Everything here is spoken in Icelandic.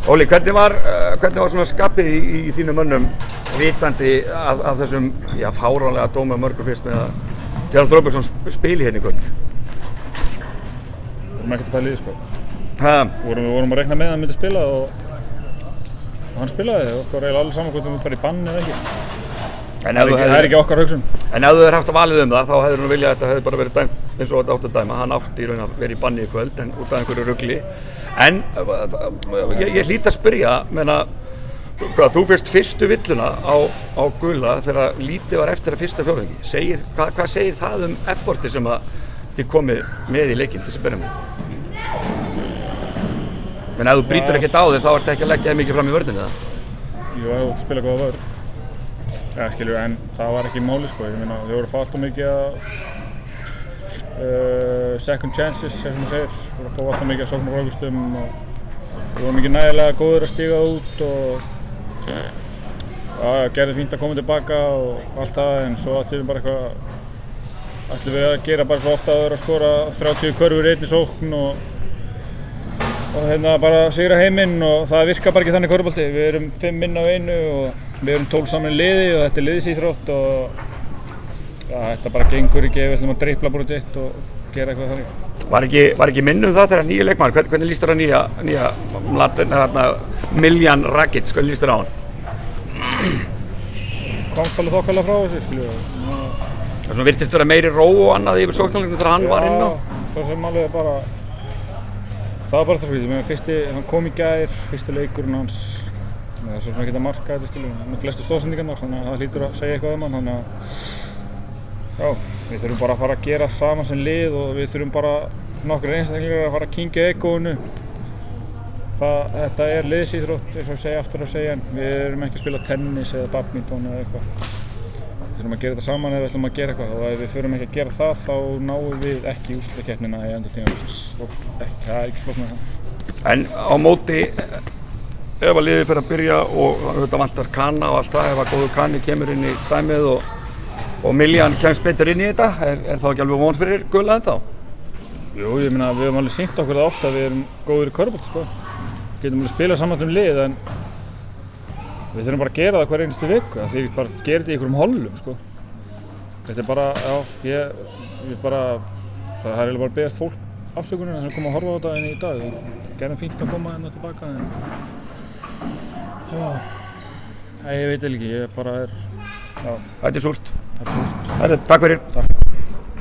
Óli, hvernig var svona skapið í þínum mönnum vitandi af þessum fáránlega dómi á mörgum fyrst með að Gerald Robertson spili hérna í kvöld? Við vorum ekkert að pæla í því, sko. Við vorum að reikna með að hann myndi spila og hann spilaði og okkur eiginlega allir saman hvort hann myndi fara í bann eða ekki. Það er ekki okkar hugsun. En ef þú hefur haft að valið það, þá hefur hann viljað að þetta hefði bara verið dæmt eins og þetta átti að dæma. Hann átti í raun að vera í banni í kvöld en út af einhverju rugli. En ég hlýt að spyrja, þú fyrst fyrstu villuna á gula þegar lítið var eftir að fyrsta fjórðungi. Hvað segir það efforti sem að þið komið með í leikinn til þess að byrja með? Men ef þú brýtur ekkert á þig þá ertu ekki að leggja þig mikið fram í vörðinni eða? Jú, ef þú spila góða vörð. Ja, skilur, en það var ekki máli, sko. Ég meina, þau voru að fá alltaf mikið second chances, sem þú segir. Þau voru að fá alltaf mikið að sókna rákustum og þau voru mikið nægilega góður að stíga út og gerði fínt að koma tilbaka og allt það, en svo allt í bara eitthvað ætlum við að gera bara svo ofta að vera að skora 30 körfur í einni sókn og hérna bara sigra heiminn og það virkar bara ekki þannig körfubolti. Við erum 5 inn á einu og við erum 12 saman í liði og þetta er liðsíþrótt og þetta bara gengur ekki ef við ætlum að dribla bara ditt og gera eitthvað þannig. Var ekki minnum það þegar nýja leikmaður, hvernig líst þér á nýja Miljan Rakic, hvernig líst þér á hann? Komst alveg þokkalega frá þessu, skilju. Það virtist vera meiri ró og annað yfir sóknarleiknum þegar hann var inn á? Já, svo sem alveg bara það var bara það skrítið, hann kom í gær, fyrsti leikurinn hans, það er svo sem ekki að marka þetta, skilju, með flestu stóðsendingarnar, þannig að það hlýtur að segja eitthvað hann, þannig að við þurfum bara að fara að gera saman sem lið og við þurfum bara nokkrir einstaklingar að fara að kyngja egóinu. Þetta er liðsíþrótt, eins og ég segi aftur að segja, við erum ekki að spila tennis eða badminton eða eitthvað. Við þurfum að gera þetta saman ef við ætlum að gera eitthvað og ef við þurfum ekki að gera það þá náum við ekki í úrslitakeppnina í endatímabilsins og það er ekki flóknara en það. En á móti, ef að liðið fer að byrja og þetta vantar Kana og allt það, ef að góður Kani kemur inn í dæmið og Miljan kemst betur inn í þetta, er þá ekki alveg von fyrir gula ennþá? Jú, ég meina við höfum alveg sýnt okkur það ofta að við erum góðir í körfubolta, sko. Getum alveg spilað saman lið en við þurfum bara að gera það hver einustu viku, það þýðir bara að gera þetta í einhverjum hollum, sko. Þetta er bara, ég bara, það er eiginlega bara að beðast fólk afsökunar sem kom að horfa á þetta í dag. Við gerðum fínt að koma hérna tilbaka, en ég veit ekki, ég bara Þetta er súrt. Þetta er súrt. Takk fyrir. Takk.